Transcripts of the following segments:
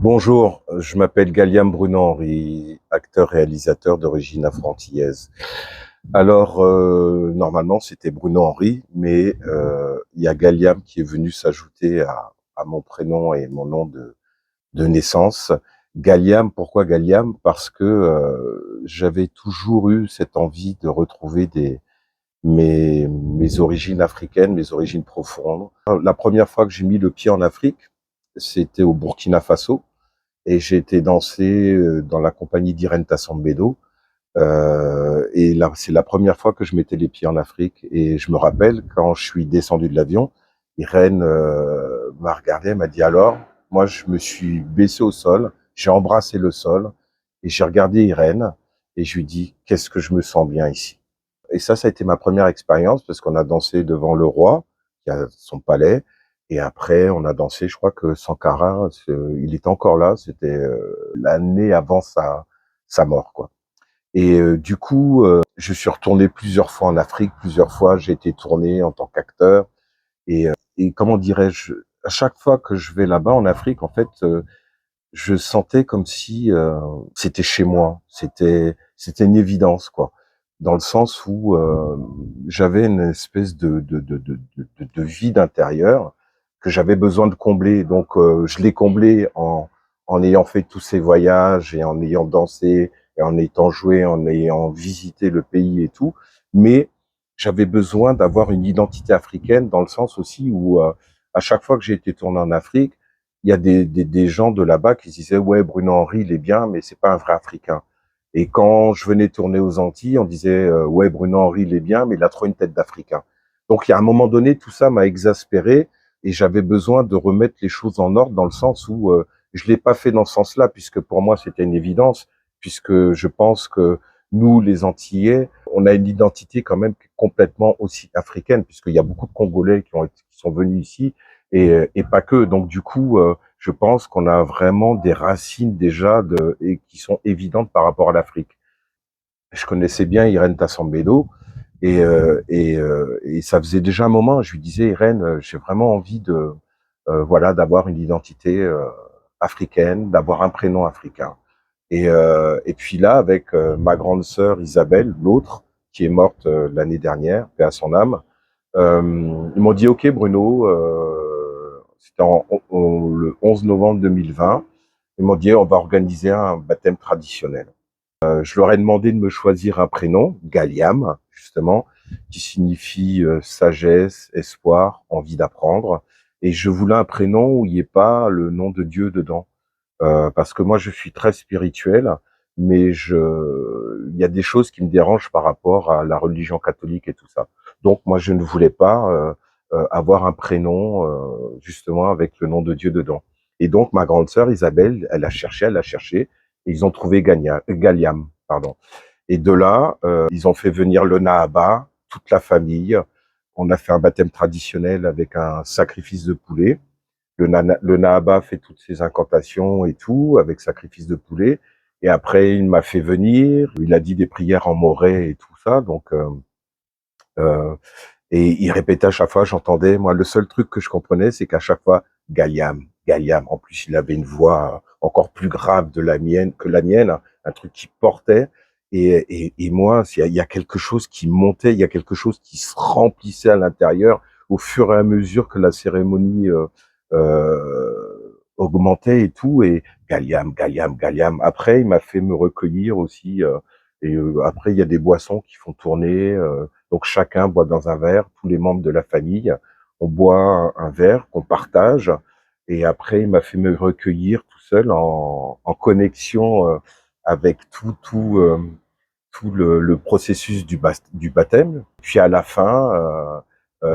Bonjour, je m'appelle Galiam Bruno-Henri, acteur-réalisateur d'origine afro-antillaise. Alors, normalement, c'était Bruno-Henri, mais il y a Galiam qui est venu s'ajouter à mon prénom et mon nom de naissance. Galiam, pourquoi Galiam? Parce que j'avais toujours eu cette envie de retrouver mes origines africaines, mes origines profondes. La première fois que j'ai mis le pied en Afrique, c'était au Burkina Faso. Et j'ai été danser dans la compagnie d'Irène Tassambedo. Et là, c'est la première fois que je mettais les pieds en Afrique. Et je me rappelle, quand je suis descendu de l'avion, Irène m'a regardé, m'a dit alors, moi je me suis baissé au sol, j'ai embrassé le sol, et j'ai regardé Irène, et je lui dis, qu'est-ce que je me sens bien ici. Et ça a été ma première expérience, parce qu'on a dansé devant le roi, qui a son palais, et après, on a dansé, je crois que Sankara, il était encore là, c'était l'année avant sa mort, quoi. Et du coup, je suis retourné plusieurs fois en Afrique, plusieurs fois j'ai été tourné en tant qu'acteur. Et comment dirais-je, à chaque fois que je vais là-bas en Afrique, en fait, je sentais comme si c'était chez moi, c'était une évidence, quoi, dans le sens où j'avais une espèce de vide intérieur que j'avais besoin de combler. Donc je l'ai comblé en ayant fait tous ces voyages et en ayant dansé et en étant joué, en ayant visité le pays et tout. Mais j'avais besoin d'avoir une identité africaine dans le sens aussi où à chaque fois que j'ai été tourné en Afrique, il y a des gens de là-bas qui se disaient ouais, Bruno Henry il est bien, mais c'est pas un vrai Africain. Et quand je venais tourner aux Antilles, on disait ouais, Bruno Henry il est bien, mais il a trop une tête d'Africain. Donc il y a un moment donné, tout ça m'a exaspéré et j'avais besoin de remettre les choses en ordre dans le sens où je l'ai pas fait dans ce sens-là, puisque pour moi c'était une évidence, puisque je pense que nous les Antillais, on a une identité quand même complètement aussi africaine, puisqu'il y a beaucoup de Congolais qui sont venus ici et pas que. Donc du coup, je pense qu'on a vraiment des racines déjà et qui sont évidentes par rapport à l'Afrique. Je connaissais bien Irène Tassambedo et ça faisait déjà un moment. Je lui disais, Irène, j'ai vraiment envie de voilà d'avoir une identité africaine, d'avoir un prénom africain. Et puis là, avec ma grande sœur Isabelle, l'autre qui est morte l'année dernière, paix à son âme, ils m'ont dit, OK Bruno, c'était le 11 novembre 2020, ils m'ont dit, on va organiser un baptême traditionnel. Je leur ai demandé de me choisir un prénom, Galiam, justement, qui signifie sagesse, espoir, envie d'apprendre. Et je voulais un prénom où il n'y ait pas le nom de Dieu dedans. Parce que moi, je suis très spirituel, mais il y a des choses qui me dérangent par rapport à la religion catholique et tout ça. Donc, moi, je ne voulais pas avoir un prénom justement avec le nom de Dieu dedans. Et donc, ma grande sœur Isabelle, elle a cherché, et ils ont trouvé Galiam, pardon. Et de là, ils ont fait venir le Nahaba, toute la famille. On a fait un baptême traditionnel avec un sacrifice de poulet. Le Nahaba fait toutes ses incantations et tout, avec sacrifice de poulet. Et après, il m'a fait venir, il a dit des prières en moré et tout ça. Donc, euh, et il répétait à chaque fois, j'entendais, moi, le seul truc que je comprenais, c'est qu'à chaque fois, Galiam, Galiam. En plus, il avait une voix encore plus grave que la mienne, un truc qui portait. Et moi, il y a quelque chose qui montait, il y a quelque chose qui se remplissait à l'intérieur au fur et à mesure que la cérémonie augmentait et tout. Et Galiam, Galiam, Galiam. Après, il m'a fait me recueillir aussi. Après, il y a des boissons qui font tourner. Donc chacun boit dans un verre, tous les membres de la famille, on boit un verre qu'on partage. Et après, il m'a fait me recueillir tout seul en connexion avec tout le processus du baptême. Puis à la fin,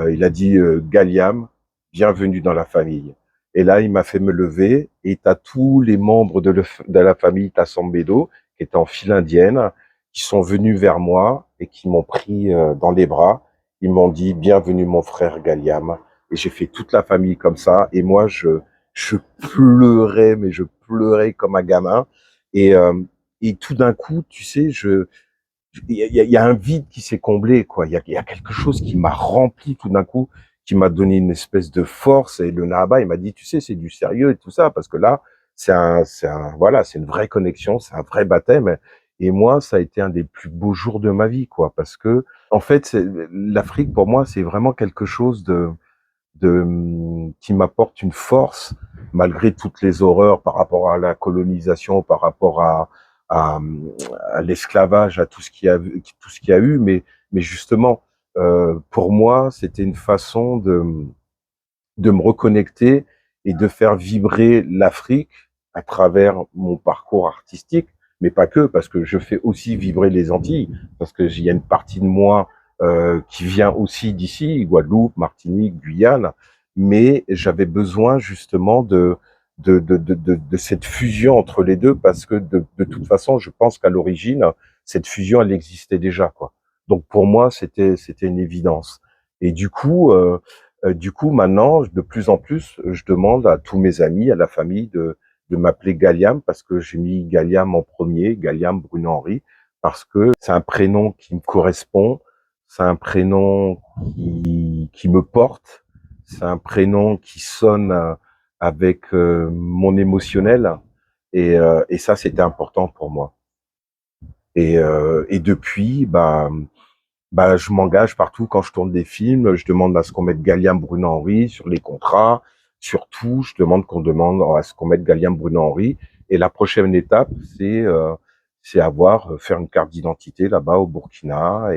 il a dit Galiam, bienvenue dans la famille. Et là, il m'a fait me lever et t'as tous les membres de la famille Tassambedo, qui est en file indienne, qui sont venus vers moi et qui m'ont pris dans les bras. Ils m'ont dit bienvenue mon frère Galiam. Et j'ai fait toute la famille comme ça. Et moi, je pleurais, mais je pleurais comme un gamin. Et, euh, et tout d'un coup, tu sais, il y a un vide qui s'est comblé, quoi. Il y a quelque chose qui m'a rempli tout d'un coup, qui m'a donné une espèce de force. Et le Nahaba, il m'a dit, tu sais, c'est du sérieux et tout ça, parce que là, voilà, c'est une vraie connexion, c'est un vrai baptême. Et moi, ça a été un des plus beaux jours de ma vie, quoi, parce que, en fait, l'Afrique, pour moi, c'est vraiment quelque chose qui m'apporte une force, malgré toutes les horreurs par rapport à la colonisation, par rapport à, à l'esclavage, à tout ce qu'il y a eu, mais justement, pour moi, c'était une façon de me reconnecter et de faire vibrer l'Afrique à travers mon parcours artistique, mais pas que, parce que je fais aussi vibrer les Antilles, parce que il y a une partie de moi qui vient aussi d'ici, Guadeloupe, Martinique, Guyane, mais j'avais besoin justement de cette fusion entre les deux, parce que de toute façon, je pense qu'à l'origine, cette fusion, elle existait déjà, quoi. Donc pour moi, c'était une évidence. Et du coup, maintenant, de plus en plus, je demande à tous mes amis, à la famille, de m'appeler Galiam, parce que j'ai mis Galiam en premier, Galiam Bruno Henry, parce que c'est un prénom qui me correspond, c'est un prénom qui me porte, c'est un prénom qui sonne avec mon émotionnel, et ça, c'était important pour moi. Et depuis, bah, je m'engage partout quand je tourne des films. Je demande à ce qu'on mette Galiam Bruno Henry sur les contrats. Surtout, je demande à ce qu'on mette Galiam Bruno Henry. Et la prochaine étape, c'est faire une carte d'identité là-bas au Burkina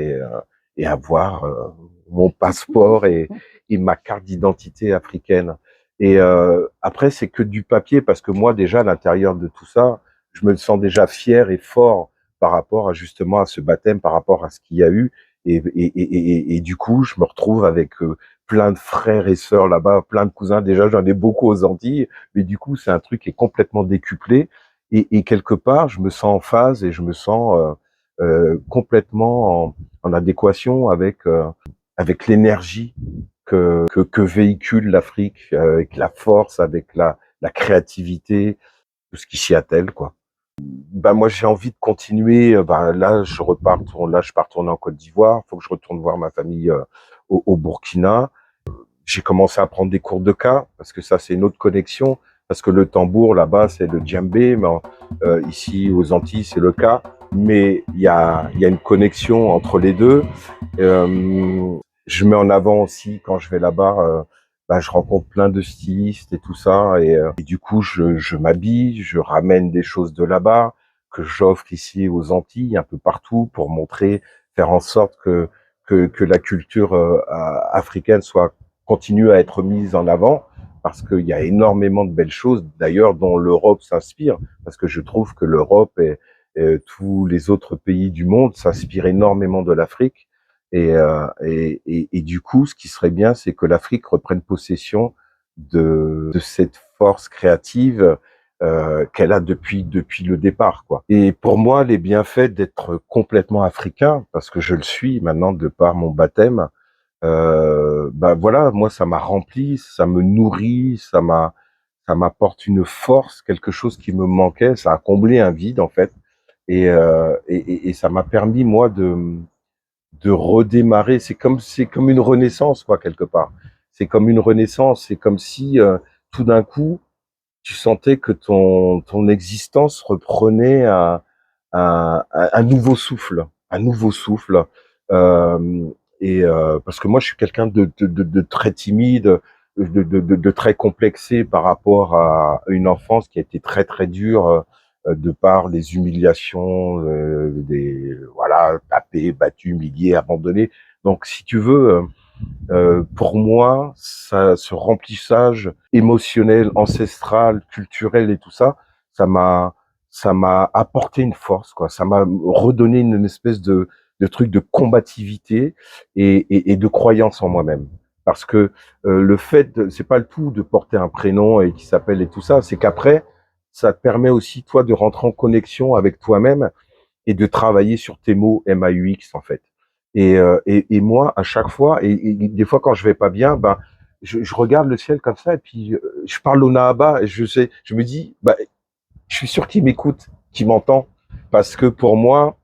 et avoir mon passeport et ma carte d'identité africaine. Et après, c'est que du papier parce que moi, déjà, à l'intérieur de tout ça, je me sens déjà fier et fort par rapport à justement à ce baptême, par rapport à ce qu'il y a eu. Et du coup, je me retrouve avec plein de frères et sœurs là-bas, plein de cousins. Déjà, j'en ai beaucoup aux Antilles, mais du coup, c'est un truc qui est complètement décuplé. Et quelque part, je me sens en phase et je me sens complètement en adéquation avec l'énergie que véhicule l'Afrique, avec la force, avec la créativité, tout ce qui s'y attelle, quoi. Bah moi j'ai envie de continuer. Bah là je pars tourner en Côte d'Ivoire. Faut que je retourne voir ma famille au Burkina. J'ai commencé à prendre des cours de ka parce que ça c'est une autre connexion. Parce que le tambour là-bas c'est le djembé, mais ici aux Antilles c'est le ka. Mais il y a une connexion entre les deux. Je mets en avant aussi quand je vais là-bas. Bah, je rencontre plein de stylistes et tout ça, et du coup je m'habille, je ramène des choses de là-bas que j'offre ici aux Antilles, un peu partout, pour montrer, faire en sorte que la culture africaine continue à être mise en avant, parce qu'il y a énormément de belles choses, d'ailleurs, dont l'Europe s'inspire, parce que je trouve que l'Europe et tous les autres pays du monde s'inspirent énormément de l'Afrique. Et du coup, ce qui serait bien, c'est que l'Afrique reprenne possession de cette force créative qu'elle a depuis le départ, quoi. Et pour moi, les bienfaits d'être complètement africain, parce que je le suis maintenant de par mon baptême, bah voilà, moi ça m'a rempli, ça me nourrit, ça m'apporte une force, quelque chose qui me manquait, ça a comblé un vide en fait, et ça m'a permis moi de redémarrer. C'est comme une renaissance, quoi, quelque part. C'est comme une renaissance. C'est comme si tout d'un coup, tu sentais que ton existence reprenait un nouveau souffle, un nouveau souffle. Euh, Parce que moi, je suis quelqu'un de très timide, de très complexé par rapport à une enfance qui a été très très dure, de par les humiliations, voilà, tapé, battu, humilié, abandonné. Donc, si tu veux, pour moi, ce remplissage émotionnel, ancestral, culturel et tout ça, ça m'a, ça m'a apporté une force, quoi. Ça m'a redonné une espèce de truc de combativité et de croyance en moi-même. Parce que le fait, c'est pas le tout de porter un prénom et qui s'appelle et tout ça, c'est qu'après, ça te permet aussi toi de rentrer en connexion avec toi-même et de travailler sur tes mots MAUX en fait. Et moi, à chaque fois, et des fois quand je vais pas bien, ben je regarde le ciel comme ça et puis je parle au Nahaba et je me dis, bah, je suis sûr qu'il m'écoute, qu'il m'entend, parce que pour moi,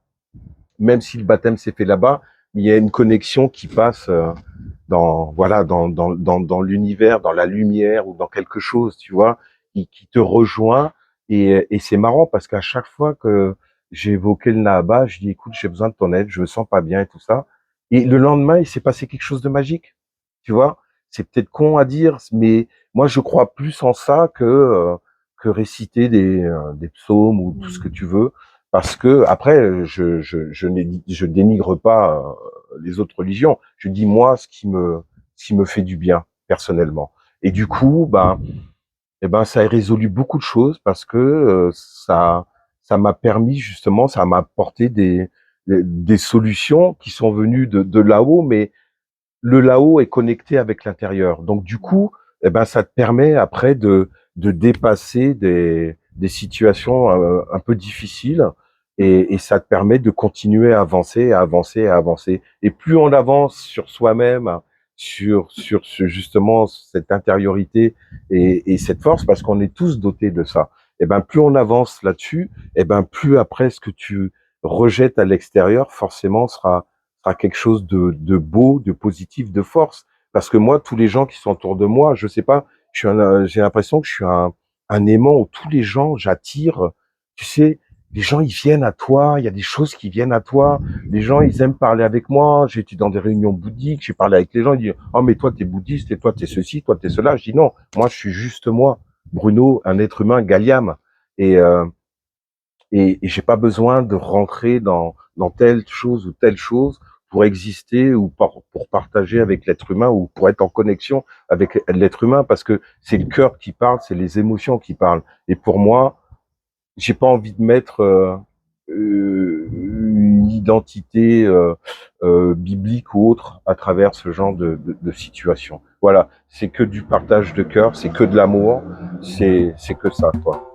même si le baptême s'est fait là-bas, il y a une connexion qui passe dans voilà dans l'univers, dans la lumière ou dans quelque chose, tu vois, qui te rejoint Et c'est marrant parce qu'à chaque fois que j'ai évoqué le Nahaba, je dis écoute, j'ai besoin de ton aide, je me sens pas bien et tout ça. Et le lendemain, il s'est passé quelque chose de magique. Tu vois, c'est peut-être con à dire, mais moi je crois plus en ça que réciter des psaumes ou tout ce que tu veux, parce que après je dénigre pas les autres religions. Je dis moi ce qui me fait du bien personnellement. Et du coup, ça a résolu beaucoup de choses parce que ça m'a permis justement, ça m'a apporté des solutions qui sont venues de là-haut, mais le là-haut est connecté avec l'intérieur. Donc du coup, ça te permet après de dépasser des situations un peu difficiles et ça te permet de continuer à avancer, à avancer, à avancer. Et plus on avance sur soi-même, sur justement cette intériorité et cette force, parce qu'on est tous dotés de ça. Et plus on avance là-dessus, plus après ce que tu rejettes à l'extérieur, forcément sera quelque chose de beau, de positif, de force. Parce que moi, tous les gens qui sont autour de moi, je sais pas, j'ai l'impression que je suis un aimant où tous les gens, j'attire. Tu sais, les gens, ils viennent à toi, il y a des choses qui viennent à toi. Les gens, ils aiment parler avec moi. J'ai été dans des réunions bouddhiques, j'ai parlé avec les gens, ils disent, oh, mais toi, t'es bouddhiste, et toi, t'es ceci, toi, t'es cela. Je dis, non, moi, je suis juste moi. Bruno, un être humain, Galliam. Et, euh, et j'ai pas besoin de rentrer dans telle chose ou telle chose pour exister ou pour partager avec l'être humain ou pour être en connexion avec l'être humain parce que c'est le cœur qui parle, c'est les émotions qui parlent. Et pour moi, j'ai pas envie de mettre une identité biblique ou autre à travers ce genre de situation. Voilà, c'est que du partage de cœur, c'est que de l'amour, c'est que ça, quoi.